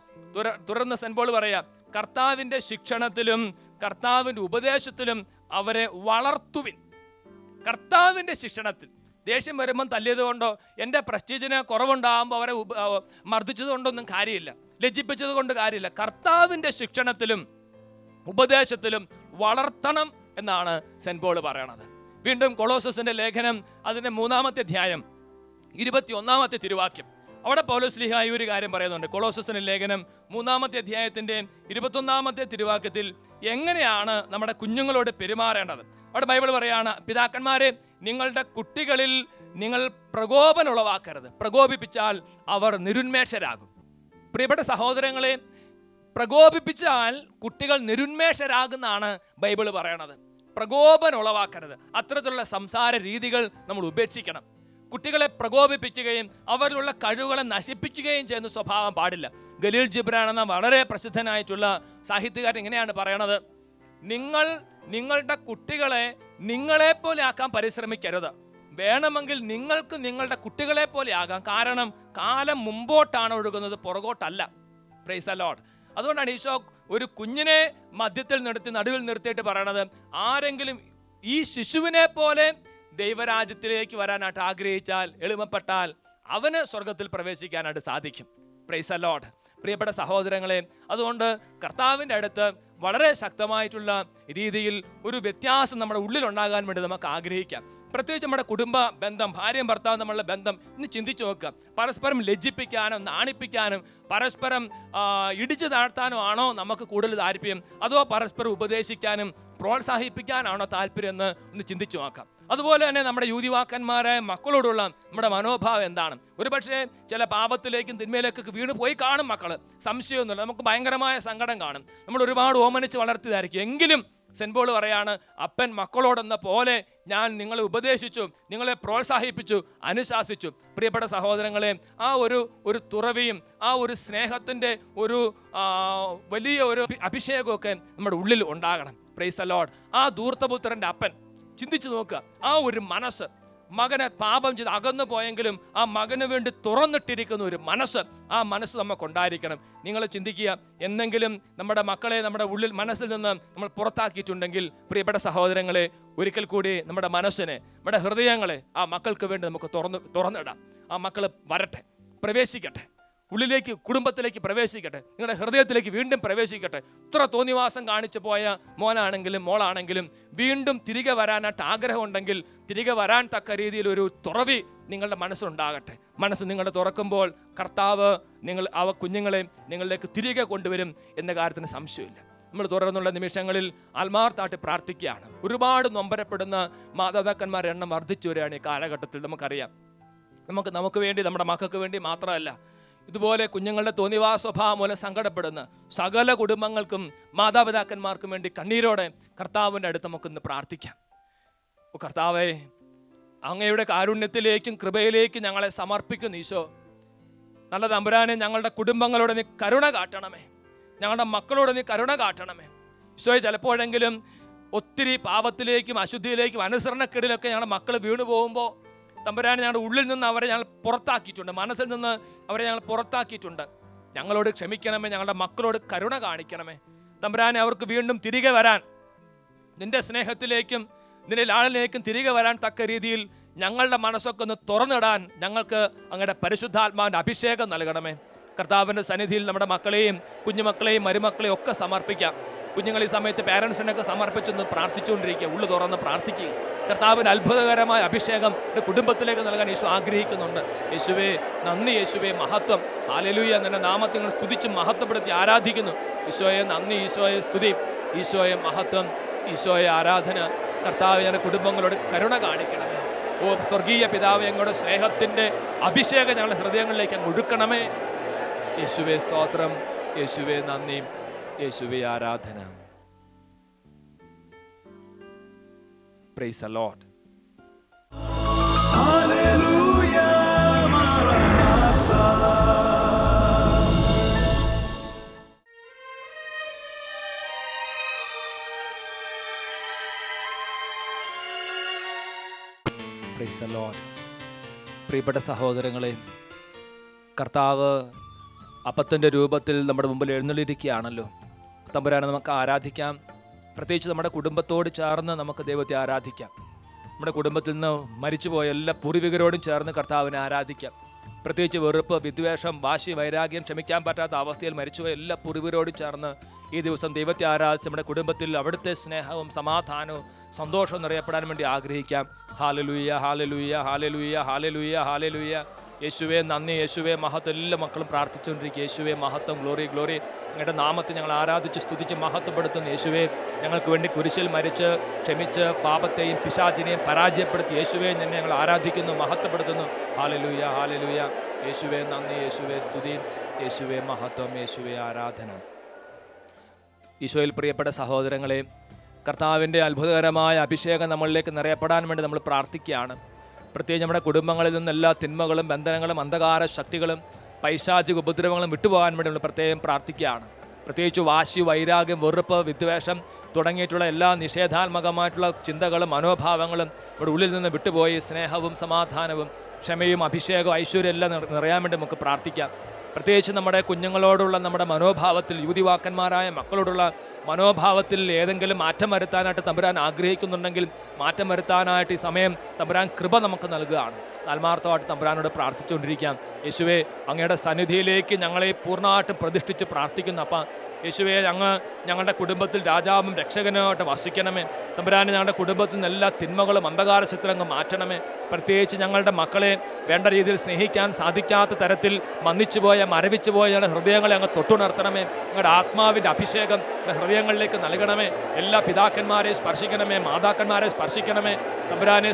Speaker 2: തുടർന്ന് സെന്റ് പോൾ പറയാം, കർത്താവിൻ്റെ ശിക്ഷണത്തിലും കർത്താവിൻ്റെ ഉപദേശത്തിലും അവരെ വളർത്തുവിൻ. കർത്താവിൻ്റെ ശിക്ഷണത്തിൽ. ദേഷ്യം വരുമ്പം തല്ലിയത് കൊണ്ടോ എൻ്റെ പ്രസ്റ്റീജിന് കുറവുണ്ടാകുമ്പോൾ അവരെ മർദ്ദിച്ചത് കൊണ്ടൊന്നും കാര്യമില്ല, ലജ്ജിപ്പിച്ചത് കൊണ്ട് കാര്യമില്ല. കർത്താവിൻ്റെ ശിക്ഷണത്തിലും ഉപദേശത്തിലും വളർത്തണം എന്നാണ് സെന്റ് പോൾ പറയണത്. വീണ്ടും കൊളോസസിന്റെ ലേഖനം അതിൻ്റെ 3-ാമത്തെ അധ്യായം 21-ാമത്തെ തിരുവാക്യം, അവിടെ പൗലോസ് ശ്ലീഹ ഈ ഒരു കാര്യം പറയുന്നുണ്ട്. കൊളോസസിന്റെ ലേഖനം 3-ാമത്തെ അധ്യായത്തിൻ്റെ 21-ാമത്തെ തിരുവാക്യത്തിൽ എങ്ങനെയാണ് നമ്മുടെ കുഞ്ഞുങ്ങളോട് പെരുമാറേണ്ടത്. അവിടെ ബൈബിൾ പറയാണ്, പിതാക്കന്മാരെ, നിങ്ങളുടെ കുട്ടികളിൽ നിങ്ങൾ പ്രകോപനം ഉളവാക്കരുത്. പ്രകോപിപ്പിച്ചാൽ അവർ നിരുന്മേഷരാകും. പ്രിയപ്പെട്ട സഹോദരങ്ങളെ, പ്രകോപിപ്പിച്ചാൽ കുട്ടികൾ നിരുന്മേഷരാകുന്നാണ് ബൈബിൾ പറയണത്. പ്രകോപനം ഉളവാക്കരുത്. അത്തരത്തിലുള്ള സംസാര രീതികൾ നമ്മൾ ഉപേക്ഷിക്കണം. കുട്ടികളെ പ്രകോപിപ്പിക്കുകയും അവരിലുള്ള കഴിവുകളെ നശിപ്പിക്കുകയും ചെയ്യുന്ന സ്വഭാവം പാടില്ല. ഖലീൽ ജിബ്രാൻ എന്ന വളരെ പ്രസിദ്ധനായിട്ടുള്ള സാഹിത്യകാരൻ ഇങ്ങനെയാണ് പറയണത്, നിങ്ങളുടെ കുട്ടികളെ നിങ്ങളെപ്പോലെ ആക്കാൻ പരിശ്രമിക്കരുത്. വേണമെങ്കിൽ നിങ്ങൾക്ക് നിങ്ങളുടെ കുട്ടികളെ പോലെ ആകാം. കാരണം കാലം മുമ്പോട്ടാണ് ഒഴുകുന്നത്, പുറകോട്ടല്ല. Praise the Lord. അതുകൊണ്ടാണ് ഈശോ ഒരു കുഞ്ഞിനെ മധ്യത്തിൽ നടുവിൽ നിർത്തിയിട്ട് പറയണത്, ആരെങ്കിലും ഈ ശിശുവിനെ പോലെ ദൈവരാജ്യത്തിലേക്ക് വരാനായിട്ട് ആഗ്രഹിച്ചാൽ, എളിമപ്പെട്ടാൽ അവന് സ്വർഗത്തിൽ പ്രവേശിക്കാനായിട്ട് സാധിക്കും. Praise the Lord. പ്രിയപ്പെട്ട സഹോദരങ്ങളെ, അതുകൊണ്ട് കർത്താവിൻ്റെ അടുത്ത് വളരെ ശക്തമായിട്ടുള്ള രീതിയിൽ ഒരു വ്യത്യാസം നമ്മുടെ ഉള്ളിലുണ്ടാകാൻ വേണ്ടി നമുക്ക് ആഗ്രഹിക്കാം. പ്രത്യേകിച്ച് നമ്മുടെ കുടുംബ ബന്ധം, ഭാര്യയും ഭർത്താവും നമ്മളുടെ ബന്ധം ഇന്ന് ചിന്തിച്ചു നോക്കുക. പരസ്പരം ലജ്ജിപ്പിക്കാനും നാണിപ്പിക്കാനും പരസ്പരം ഇടിച്ചു താഴ്ത്താനും ആണോ നമുക്ക് കൂടുതൽ താല്പര്യം, അതോ പരസ്പരം ഉപദേശിക്കാനും പ്രോത്സാഹിപ്പിക്കാനാണോ താല്പര്യം എന്ന് ഒന്ന് ചിന്തിച്ചു നോക്കാം. അതുപോലെ തന്നെ നമ്മുടെ യുവതിവാക്കന്മാരായ മക്കളോടുള്ള നമ്മുടെ മനോഭാവം എന്താണ്? ഒരുപക്ഷെ ചില പാപത്തിലേക്കും തിന്മയിലേക്കൊക്കെ വീണ് പോയി കാണും മക്കള്, സംശയമൊന്നുമില്ല. നമുക്ക് ഭയങ്കരമായ സങ്കടം കാണും. നമ്മൾ ഒരുപാട് ഓമനിച്ച് വളർത്തിയതായിരിക്കും. എങ്കിലും സെന്റ് പോൾ പറയാണ്, അപ്പൻ മക്കളോടെന്ന പോലെ ഞാൻ നിങ്ങളെ ഉപദേശിച്ചു, നിങ്ങളെ പ്രോത്സാഹിപ്പിച്ചു, അനുശാസിച്ചു. പ്രിയപ്പെട്ട സഹോദരങ്ങളെ, ആ ഒരു തുറവിയും ആ ഒരു സ്നേഹത്തിൻ്റെ ഒരു വലിയ ഒരു അഭിഷേകമൊക്കെ നമ്മുടെ ഉള്ളിൽ ഉണ്ടാകണം. Praise the Lord. ആ ധൂർത്തപുത്രൻ്റെ അപ്പൻ ചിന്തിച്ചു നോക്കുക, ആ ഒരു മനസ്സ്, മകനെ പാപം ചെയ്ത് അകന്നു പോയെങ്കിലും ആ മകന് വേണ്ടി തുറന്നിട്ടിരിക്കുന്ന ഒരു മനസ്സ്, ആ മനസ്സ് നമുക്കുണ്ടായിരിക്കണം. നിങ്ങൾ ചിന്തിക്കുക, എന്തെങ്കിലും നമ്മുടെ മക്കളെ നമ്മുടെ ഉള്ളിൽ മനസ്സിൽ നിന്ന് നമ്മൾ പുറത്താക്കിയിട്ടുണ്ടെങ്കിൽ പ്രിയപ്പെട്ട സഹോദരങ്ങളെ, ഒരിക്കൽ കൂടി നമ്മുടെ മനസ്സിനെ, നമ്മുടെ ഹൃദയങ്ങളെ ആ മക്കൾക്ക് വേണ്ടി നമുക്ക് തുറന്നിടാം. ആ മക്കൾ വരട്ടെ, പ്രവേശിക്കട്ടെ, ഉള്ളിലേക്ക്, കുടുംബത്തിലേക്ക് പ്രവേശിക്കട്ടെ, നിങ്ങളുടെ ഹൃദയത്തിലേക്ക് വീണ്ടും പ്രവേശിക്കട്ടെ. ഇത്ര തോന്നിവാസം കാണിച്ചു പോയ മോനാണെങ്കിലും മോളാണെങ്കിലും വീണ്ടും തിരികെ വരാനായിട്ട് ആഗ്രഹമുണ്ടെങ്കിൽ തിരികെ വരാൻ തക്ക രീതിയിൽ ഒരു തുറവി നിങ്ങളുടെ മനസ്സുണ്ടാകട്ടെ. മനസ്സ് നിങ്ങളുടെ തുറക്കുമ്പോൾ കർത്താവ് കുഞ്ഞുങ്ങളെ നിങ്ങളിലേക്ക് തിരികെ കൊണ്ടുവരും എന്ന കാര്യത്തിന് സംശയമില്ല. നമ്മൾ തുടർന്നുള്ള നിമിഷങ്ങളിൽ ആത്മാർത്ഥമായിട്ട് പ്രാർത്ഥിക്കുകയാണ്. ഒരുപാട് നൊമ്പരപ്പെടുന്ന മാതാപിതാക്കന്മാരുടെ എണ്ണം വർദ്ധിച്ചു വരികയാണ് ഈ കാലഘട്ടത്തിൽ. നമുക്കറിയാം, നമുക്ക് വേണ്ടി, നമ്മുടെ മക്കൾക്ക് വേണ്ടി മാത്രമല്ല, ഇതുപോലെ കുഞ്ഞുങ്ങളുടെ തോന്നിവാ സ്വഭാവം മൂലം സങ്കടപ്പെടുന്ന സകല കുടുംബങ്ങൾക്കും മാതാപിതാക്കന്മാർക്കും വേണ്ടി കണ്ണീരോടെ കർത്താവിൻ്റെ അടുത്ത് നമുക്കിന്ന് പ്രാർത്ഥിക്കാം. കർത്താവേ, അങ്ങയുടെ കാരുണ്യത്തിലേക്കും കൃപയിലേക്കും ഞങ്ങളെ സമർപ്പിക്കുന്നു ഈശോ. നല്ല തമ്പുരാനെ, ഞങ്ങളുടെ കുടുംബങ്ങളോട് നീ കരുണ കാട്ടണമേ, ഞങ്ങളുടെ മക്കളോട് നീ കരുണ കാട്ടണമേ ഈശോയെ. ചിലപ്പോഴെങ്കിലും ഒത്തിരി പാപത്തിലേക്കും അശുദ്ധിയിലേക്കും അനുസരണക്കേടിലൊക്കെ ഞങ്ങളുടെ മക്കൾ വീണു പോകുമ്പോൾ തമ്പുരാനെ, ഞങ്ങളുടെ ഉള്ളിൽ നിന്ന് അവരെ ഞങ്ങൾ പുറത്താക്കിയിട്ടുണ്ട്, മനസ്സിൽ നിന്ന് അവരെ ഞങ്ങൾ പുറത്താക്കിയിട്ടുണ്ട്. ഞങ്ങളോട് ക്ഷമിക്കണമേ, ഞങ്ങളുടെ മക്കളോട് കരുണ കാണിക്കണമേ തമ്പുരാനെ. അവർക്ക് വീണ്ടും തിരികെ വരാൻ, നിന്റെ സ്നേഹത്തിലേക്കും നിന്റെ ലാളനിലേക്കും തിരികെ വരാൻ തക്ക രീതിയിൽ ഞങ്ങളുടെ മനസ്സൊക്കെ ഒന്ന് തുറന്നിടാൻ ഞങ്ങൾക്ക് അങ്ങയുടെ പരിശുദ്ധാത്മാവിൻ്റെ അഭിഷേകം നൽകണമേ. കർത്താവിൻ്റെ സന്നിധിയിൽ നമ്മുടെ മക്കളെയും കുഞ്ഞുമക്കളെയും മരുമക്കളെയും ഒക്കെ സമർപ്പിക്കാം. കുഞ്ഞുങ്ങൾ ഈ സമയത്ത് പേരൻസിനൊക്കെ സമർപ്പിച്ചൊന്ന് പ്രാർത്ഥിച്ചുകൊണ്ടിരിക്കുക, ഉള്ളു തുറന്ന് പ്രാർത്ഥിക്കുക. കർത്താവിന് അത്ഭുതകരമായ അഭിഷേകം കുടുംബത്തിലേക്ക് നൽകാൻ യേശു ആഗ്രഹിക്കുന്നുണ്ട്. യേശുവേ നന്ദി, യേശുവേ മഹത്വം, ഹല്ലേലൂയ. നിന്റെ നാമത്തെ നിങ്ങൾ സ്തുതിച്ച് മഹത്വപ്പെടുത്തി ആരാധിക്കുന്നു. ഈശോയെ നന്ദി, ഈശോയെ സ്തുതി, ഈശോയെ മഹത്വം, ഈശോയെ ആരാധന. കർത്താവ് ഞങ്ങളുടെ കുടുംബങ്ങളോട് കരുണ കാണിക്കണമേ. ഓ സ്വർഗീയ പിതാവേ, ഞങ്ങളുടെ സ്നേഹത്തിൻ്റെ അഭിഷേകം ഞങ്ങളുടെ ഹൃദയങ്ങളിലേക്ക് അങ്ങ് ഒഴുക്കണമേ. യേശുവേ സ്തോത്രം, യേശുവേ നന്ദി, യേശുവേ ആരാധന. Praise the Lord.
Speaker 1: Hallelujah, Maranatha.
Speaker 2: Praise the Lord. പ്രിയപ്പെട്ട സഹോദരങ്ങളെ, കർത്താവ് അപ്പത്തിൻ്റെ രൂപത്തിൽ നമ്മുടെ മുമ്പിൽ എഴുന്നള്ളിയിരിക്കുകയാണല്ലോ. തമ്പുരാനെ നമുക്ക് ആരാധിക്കാം. പ്രത്യേകിച്ച് നമ്മുടെ കുടുംബത്തോട് ചേർന്ന് നമുക്ക് ദൈവത്തെ ആരാധിക്കാം. നമ്മുടെ കുടുംബത്തിൽ നിന്ന് മരിച്ചുപോയ എല്ലാ പൂർവികരോടും ചേർന്ന് കർത്താവിനെ ആരാധിക്കാം. പ്രത്യേകിച്ച് വെറുപ്പ്, വിദ്വേഷം, വാശി, വൈരാഗ്യം, ക്ഷമിക്കാൻ പറ്റാത്ത അവസ്ഥയിൽ മരിച്ചുപോയ എല്ലാ പൂർവികരോടും ചേർന്ന് ഈ ദിവസം ദൈവത്തെ ആരാധിച്ച് നമ്മുടെ കുടുംബത്തിൽ അവിടുത്തെ സ്നേഹവും സമാധാനവും സന്തോഷവും നിറയപ്പെടാൻ വേണ്ടി ആഗ്രഹിക്കാം. ഹല്ലേലൂയ, ഹല്ലേലൂയ, ഹല്ലേലൂയ, ഹല്ലേലൂയ, ഹല്ലേലൂയ. യേശുവേ നന്ദി, യേശുവേ മഹത്വം. എല്ലാ മക്കളും പ്രാർത്ഥിച്ചുകൊണ്ടിരിക്കുക. യേശുവേ മഹത്വം, ഗ്ലോറി, ഗ്ലോറി. ഞങ്ങളുടെ നാമത്തെ ഞങ്ങൾ ആരാധിച്ച് സ്തുതിച്ച് മഹത്വപ്പെടുത്തുന്നു. യേശുവേ ഞങ്ങൾക്ക് വേണ്ടി കുരിശിൽ മരിച്ച് ക്ഷമിച്ച് പാപത്തെയും പിശാചിനെയും പരാജയപ്പെടുത്തി യേശുവേ നിന്നെ ഞങ്ങൾ ആരാധിക്കുന്നു, മഹത്വപ്പെടുത്തുന്നു. ഹല്ലേലൂയ, ഹല്ലേലൂയ. യേശുവേ നന്ദി, യേശുവേ സ്തുതി, യേശുവേ മഹത്വം, യേശുവേ ആരാധന. ഈശോയിൽ പ്രിയപ്പെട്ട സഹോദരങ്ങളെ, കർത്താവിൻ്റെ അത്ഭുതകരമായ അഭിഷേകം നമ്മളിലേക്ക് നിറയപ്പെടാൻ വേണ്ടി നമ്മൾ പ്രാർത്ഥിക്കുകയാണ്. പ്രത്യേകിച്ച് നമ്മുടെ കുടുംബങ്ങളിൽ നിന്ന് എല്ലാ തിന്മകളും ബന്ധനങ്ങളും അന്ധകാര ശക്തികളും പൈശാചിക ഉപദ്രവങ്ങളും വിട്ടുപോകാൻ വേണ്ടി നമ്മൾ പ്രത്യേകം പ്രാർത്ഥിക്കുകയാണ്. പ്രത്യേകിച്ച് വാശി, വൈരാഗ്യം, വെറുപ്പ്, വിദ്വേഷം തുടങ്ങിയിട്ടുള്ള എല്ലാ നിഷേധാത്മകമായിട്ടുള്ള ചിന്തകളും മനോഭാവങ്ങളും ഇവിടെ ഉള്ളിൽ നിന്ന് വിട്ടുപോയി സ്നേഹവും സമാധാനവും ക്ഷമയും അഭിഷേകവും ഐശ്വര്യം എല്ലാം നിറയാൻ വേണ്ടി നമുക്ക് പ്രാർത്ഥിക്കാം. പ്രത്യേകിച്ച് നമ്മുടെ കുഞ്ഞുങ്ങളോടുള്ള നമ്മുടെ മനോഭാവത്തിൽ, യുവതിവാക്കന്മാരായ മക്കളോടുള്ള മനോഭാവത്തിൽ ഏതെങ്കിലും മാറ്റം വരുത്താനായിട്ട് തമ്പുരാൻ ആഗ്രഹിക്കുന്നുണ്ടെങ്കിൽ മാറ്റം വരുത്താനായിട്ട് ഈ സമയം തമ്പുരാൻ കൃപ നമുക്ക് നൽകുകയാണ്. ആത്മാർത്ഥമായിട്ട് തമ്പുരാനോട് പ്രാർത്ഥിച്ചുകൊണ്ടിരിക്കാം. യേശുവേ, അങ്ങയുടെ സന്നിധിയിലേക്ക് ഞങ്ങളെ പൂർണ്ണമായിട്ടും പ്രതിഷ്ഠിച്ച് പ്രാർത്ഥിക്കുന്നു. അപ്പം യേശുവേ, ഞങ്ങളുടെ കുടുംബത്തിൽ രാജാവും രക്ഷകനുമായിട്ട് വസിക്കണമേ. തമ്പുരാനെ, ഞങ്ങളുടെ കുടുംബത്തിൽ നിന്ന് എല്ലാ തിന്മകളും അന്ധകാര ശക്തികളും മാറ്റണമേ. പ്രത്യേകിച്ച് ഞങ്ങളുടെ മക്കളെ വേണ്ട രീതിയിൽ സ്നേഹിക്കാൻ സാധിക്കാത്ത തരത്തിൽ മന്ദിച്ചുപോയ മരവിച്ചുപോയ ഞങ്ങളുടെ ഹൃദയങ്ങളെ അങ്ങ് തൊട്ടുണർത്തണമേ. ഞങ്ങളുടെ ആത്മാവിൻ്റെ അഭിഷേകം ഹൃദയങ്ങളിലേക്ക് നൽകണമേ. എല്ലാ പിതാക്കന്മാരെ സ്പർശിക്കണമേ, മാതാക്കന്മാരെ സ്പർശിക്കണമേ. തമ്പുരാനെ,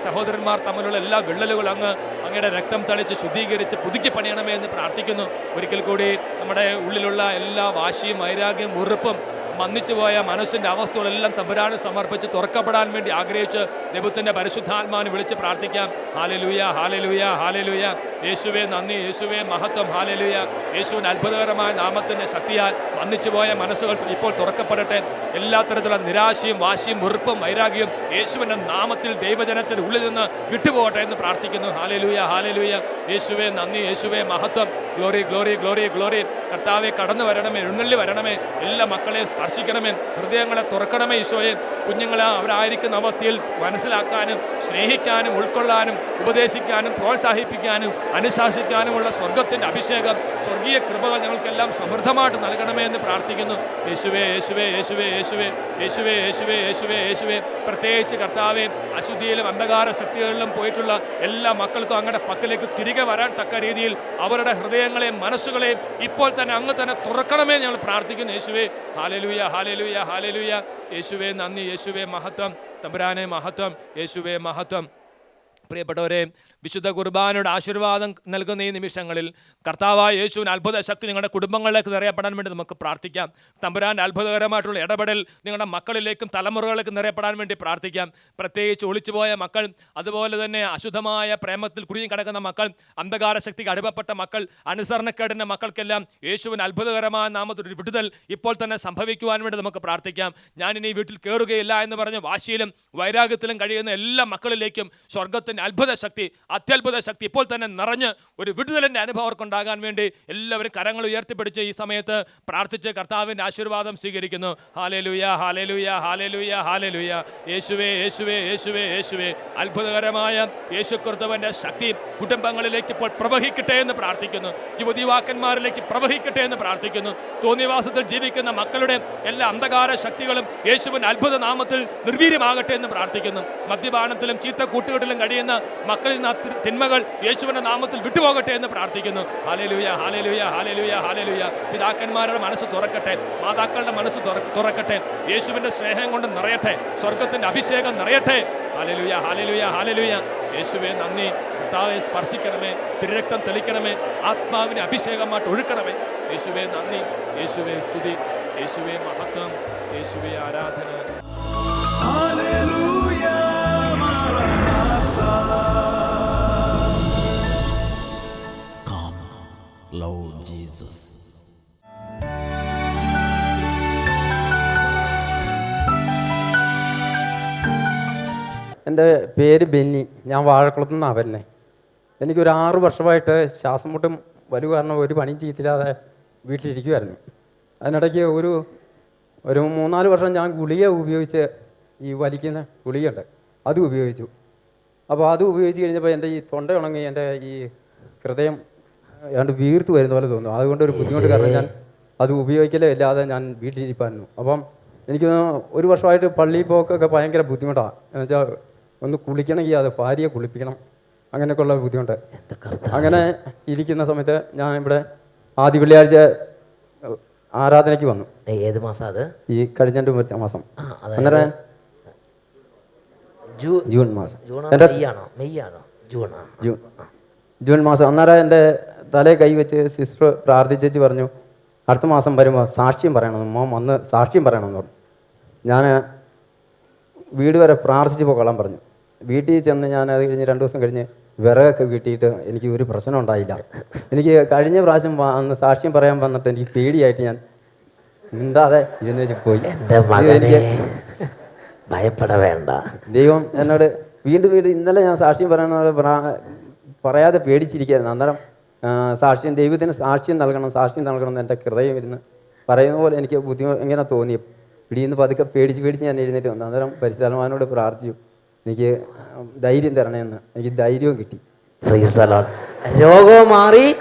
Speaker 2: സഹോദരന്മാർ തമ്മിലുള്ള എല്ലാ വിള്ളലുകൾ അങ്ങയുടെ രക്തം തളിച്ച് ശുദ്ധീകരിച്ച് പുതുക്കി പണിയണമേ എന്ന് പ്രാർത്ഥിക്കുന്നു. ഒരിക്കൽ കൂടി നമ്മുടെ ഉള്ളിലുള്ള എല്ലാ വാശിയും വൈരാഗ്യം വെറുപ്പും മന്ദിച്ചുപോയ മനസ്സിൻ്റെ അവസ്ഥകളെല്ലാം തമ്പുരാന് സമർപ്പിച്ച് തുറക്കപ്പെടാൻ വേണ്ടി ആഗ്രഹിച്ച് ദൈവത്തിൻ്റെ പരിശുദ്ധാത്മാവിനെ വിളിച്ച് പ്രാർത്ഥിക്കാം. ഹല്ലേലൂയ, ഹല്ലേലൂയ, ഹല്ലേലൂയ. യേശുവേ നന്ദി, യേശുവേ മഹത്വം. ഹല്ലേലൂയ. യേശുവിൻ്റെ അത്ഭുതകരമായ നാമത്തിൻ്റെ ശക്തിയാൽ മന്ദിച്ചുപോയ മനസ്സുകൾ ഇപ്പോൾ തുറക്കപ്പെടട്ടെ. എല്ലാ തരത്തിലുള്ള നിരാശയും വാശിയും വെറുപ്പും വൈരാഗ്യവും യേശുവിൻ്റെ നാമത്തിൽ ദൈവജനത്തിൻ്റെ ഉള്ളിൽ നിന്ന് വിട്ടുപോകട്ടെ എന്ന് പ്രാർത്ഥിക്കുന്നു. ഹല്ലേലൂയ, ഹല്ലേലൂയ. യേശുവേ നന്ദി, യേശുവേ മഹത്വം. Glory, glory, glory, glory. കർത്താവെ, കടന്നു വരണമേ, എഴുന്നള്ളി വരണമേ. എല്ലാ മക്കളെ സ്പർശിക്കണമേ, ഹൃദയങ്ങളെ തുറക്കണമേ. ഈശോയെ, കുഞ്ഞുങ്ങളെ അവരായിരിക്കുന്ന അവസ്ഥയിൽ മനസ്സിലാക്കാനും സ്നേഹിക്കാനും ഉൾക്കൊള്ളാനും ഉപദേശിക്കാനും പ്രോത്സാഹിപ്പിക്കാനും അനുശാസിക്കാനുമുള്ള സ്വർഗത്തിൻ്റെ അഭിഷേകം, സ്വർഗീയ കൃപകൾ ഞങ്ങൾക്കെല്ലാം സമൃദ്ധമായിട്ട് നൽകണമേ എന്ന് പ്രാർത്ഥിക്കുന്നു. യേശുവേ, യേശുവേ, യേശുവേ, യേശുവേ, യേശുവേ, യേശുവേ, യേശുവേ, യേശുവേ. പ്രത്യേകിച്ച് കർത്താവെ, അശുദ്ധിയിലും അന്ധകാര ശക്തികളിലും പോയിട്ടുള്ള എല്ലാ മക്കൾക്കും അങ്ങയുടെ പക്കലേക്ക് തിരികെ വരാൻ തക്ക രീതിയിൽ അവരുടെ ഹൃദയങ്ങളെയും മനസ്സുകളെയും ഇപ്പോൾ തന്നെ അങ്ങ് തന്നെ തുറക്കണമേ ഞങ്ങൾ പ്രാർത്ഥിക്കുന്നു. യേശുവേ, ഹല്ലേലൂയ, ഹല്ലേലൂയ, ഹല്ലേലൂയ. യേശുവേ നന്ദി, യേശുവേ മഹത്വം. തമ്പുരാനെ മഹത്വം, യേശുവേ മഹത്വം. പ്രിയപ്പെട്ടവരെ, വിശുദ്ധ കുർബാനയുടെ ആശീർവാദം നൽകുന്ന ഈ നിമിഷങ്ങളിൽ കർത്താവായ യേശുവിന് അത്ഭുത ശക്തി നിങ്ങളുടെ കുടുംബങ്ങളിലേക്ക് നിറയപ്പെടാൻ വേണ്ടി നമുക്ക് പ്രാർത്ഥിക്കാം. തമ്പുരാൻ്റെ അത്ഭുതകരമായിട്ടുള്ള ഇടപെടൽ നിങ്ങളുടെ മക്കളിലേക്കും തലമുറകളിലേക്കും നിറയപ്പെടാൻ വേണ്ടി പ്രാർത്ഥിക്കാം. പ്രത്യേകിച്ച് ഒളിച്ചുപോയ മക്കൾ, അതുപോലെ തന്നെ അശുദ്ധമായ പ്രേമത്തിൽ കുടുങ്ങി കിടക്കുന്ന മക്കൾ, അന്ധകാര ശക്തിക്ക് അടിമപ്പെട്ട മക്കൾ, അനുസരണക്കേടിൻ്റെ മക്കൾക്കെല്ലാം യേശുവിന് അത്ഭുതകരമായ നാമത്തിൽ ഒരു വിടുതൽ ഇപ്പോൾ തന്നെ സംഭവിക്കുവാൻ വേണ്ടി നമുക്ക് പ്രാർത്ഥിക്കാം. ഞാനിനി വീട്ടിൽ കയറുകയില്ല എന്ന് പറഞ്ഞ് വാശിയിലും വൈരാഗ്യത്തിലും കഴിയുന്ന എല്ലാ മക്കളിലേക്കും സ്വർഗത്തിൻ്റെ അത്ഭുത ശക്തി, അത്യത്ഭുത ശക്തി ഇപ്പോൾ തന്നെ നിറഞ്ഞ് ഒരു വിടുതലിൻ്റെ അനുഭവം അവർക്കുണ്ടാകാൻ വേണ്ടി എല്ലാവരും കരങ്ങൾ ഉയർത്തിപ്പിടിച്ച് ഈ സമയത്ത് പ്രാർത്ഥിച്ച് കർത്താവിൻ്റെ ആശീർവാദം സ്വീകരിക്കുന്നു. ഹല്ലേലൂയ, ഹല്ലേലൂയ, ഹല്ലേലൂയ, ഹല്ലേലൂയ. യേശുവേ, യേശുവേ, യേശുവേ, യേശുവേ. അത്ഭുതകരമായ യേശു ക്രിസ്തുവിൻ്റെ ശക്തി കുടുംബങ്ങളിലേക്ക് ഇപ്പോൾ പ്രവഹിക്കട്ടെ എന്ന് പ്രാർത്ഥിക്കുന്നു. യുവതിവാക്കന്മാരിലേക്ക് പ്രവഹിക്കട്ടെ എന്ന് പ്രാർത്ഥിക്കുന്നു. തോന്നിവാസത്തിൽ ജീവിക്കുന്ന മക്കളുടെ എല്ലാ അന്ധകാര ശക്തികളും യേശുവിൻ്റെ അത്ഭുത നാമത്തിൽ നിർവീര്യമാകട്ടെ എന്ന് പ്രാർത്ഥിക്കുന്നു. മദ്യപാനത്തിലും ചീത്ത കൂട്ടുകെട്ടിലും കഴിയുന്ന മക്കളിൽ നിന്ന് തിന്മകൾ യേശുവിന്റെ നാമത്തിൽ വിട്ടുപോകട്ടെ എന്ന് പ്രാർത്ഥിക്കുന്നു. ഹല്ലേലൂയ, ഹല്ലേലൂയ, ഹല്ലേലൂയ, ഹല്ലേലൂയ. പിതാക്കന്മാരുടെ മനസ്സ് തുറക്കട്ടെ, മാതാക്കളുടെ മനസ്സ് തുറക്കട്ടെ. യേശുവിന്റെ സ്നേഹം കൊണ്ട് നിറയട്ടെ, സ്വർഗത്തിന്റെ അഭിഷേകം നിറയട്ടെ. ഹല്ലേലൂയ, ഹല്ലേലൂയ, ഹല്ലേലൂയ. യേശുവേ നന്ദി. കർത്താവെ സ്പർശിക്കണമേ, തിരുരക്തം തെളിക്കണമേ, ആത്മാവിനെ അഭിഷേകമായിട്ട് ഒഴുക്കണമേ. യേശുവേ നന്ദി, യേശുവേ സ്തുതി, യേശുവേ മഹത്വം, യേശുവേ ആരാധന.
Speaker 1: Hallelujah, Maranatha.
Speaker 3: Come, Lord Jesus.
Speaker 4: എൻ്റെ പേര് ബെന്നി. ഞാൻ വാഴക്കുളത്തു നിന്നാണ് വരുന്നത്. എനിക്കൊരു 6 വർഷമായിട്ട് ശ്വാസം മുട്ടും വലിയ കാരണം ഒരു പണിയും ചെയ്തില്ലാതെ വീട്ടിലിരിക്കുമായിരുന്നു. അതിനിടയ്ക്ക് ഒരു 3-4 വർഷം ഞാൻ ഗുളിക ഉപയോഗിച്ച്, ഈ വലിക്കുന്ന ഗുളികയുണ്ട്, അത് ഉപയോഗിച്ചു. അപ്പോൾ അത് ഉപയോഗിച്ച് കഴിഞ്ഞപ്പോൾ എൻ്റെ ഈ തൊണ്ട ഉണങ്ങി എൻ്റെ ഈ ഹൃദയം ഏതാണ്ട് വീർത്ത് വരുന്ന പോലെ തോന്നുന്നു. അതുകൊണ്ടൊരു ബുദ്ധിമുട്ട് കാരണം ഞാൻ അത് ഉപയോഗിക്കലേ ഇല്ലാതെ ഞാൻ വീട്ടിലിരിപ്പായിരുന്നു. അപ്പം എനിക്ക് 1 വർഷമായിട്ട് പള്ളിയിൽ പോക്കൊക്കെ ഭയങ്കര ബുദ്ധിമുട്ടാണ്. എന്നുവെച്ചാൽ ഒന്ന് കുളിക്കണമെങ്കിൽ അത് ഭാര്യയെ കുളിപ്പിക്കണം, അങ്ങനെയൊക്കെയുള്ള ബുദ്ധിമുട്ട്. അങ്ങനെ ഇരിക്കുന്ന സമയത്ത് ഞാൻ ഇവിടെ ആദ്യ വെള്ളിയാഴ്ച ആരാധനയ്ക്ക് വന്നു.
Speaker 5: ഏത് മാസം അത്?
Speaker 4: ഈ കഴിഞ്ഞ മാസം. അന്നേരം ജൂൺ മാസം. എൻ്റെ ജൂൺ മാസം. അന്നേരം എൻ്റെ തലേ കൈവച്ച് സിസ്റ്റർ പ്രാർത്ഥിച്ചു പറഞ്ഞു, അടുത്ത മാസം വരുമ്പോൾ സാക്ഷ്യം പറയണമെന്ന്, മോൻ വന്ന് സാക്ഷ്യം പറയണമെന്ന് പറഞ്ഞു. ഞാൻ വീട് വരെ പ്രാർത്ഥിച്ച് പോകാൻ പറഞ്ഞു. വീട്ടിൽ ചെന്ന് ഞാൻ അത് കഴിഞ്ഞ് 2 ദിവസം കഴിഞ്ഞ് വിറകൊക്കെ വീട്ടിയിട്ട് എനിക്ക് ഒരു പ്രശ്നം ഉണ്ടായില്ല. എനിക്ക് കഴിഞ്ഞ പ്രാവശ്യം അന്ന് സാക്ഷ്യം പറയാൻ വന്നിട്ട് എനിക്ക് പേടിയായിട്ട് ഞാൻ മിണ്ടാതെ ഇരുന്ന് പോയി.
Speaker 5: ഭയപ്പെട വേണ്ട.
Speaker 4: ദൈവം എന്നോട് വീണ്ടും ഇന്നലെ ഞാൻ സാക്ഷ്യം പറയാതെ പേടിച്ചിരിക്കുകയായിരുന്നു. അന്നേരം ദൈവത്തിന് സാക്ഷ്യം നൽകണം എന്ന് എൻ്റെ ഹൃദയം ഇരുന്ന് പറയുന്ന പോലെ എനിക്ക് ബുദ്ധിമുട്ട് ഇങ്ങനെ തോന്നി. പിടിയിൽ പതുക്കെ പേടിച്ച് ഞാൻ എഴുന്നേറ്റ് വന്നു. അന്നേരം പരിശുദ്ധാത്മാവിനോട് പ്രാർത്ഥിച്ചു, എനിക്ക് ധൈര്യം തരണമെന്ന്. എനിക്ക് ധൈര്യവും കിട്ടി.
Speaker 5: Praise the Lord. രോഗവും മാറി,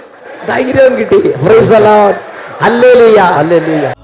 Speaker 5: ധൈര്യവും കിട്ടി. Praise the Lord. Hallelujah.
Speaker 4: Hallelujah.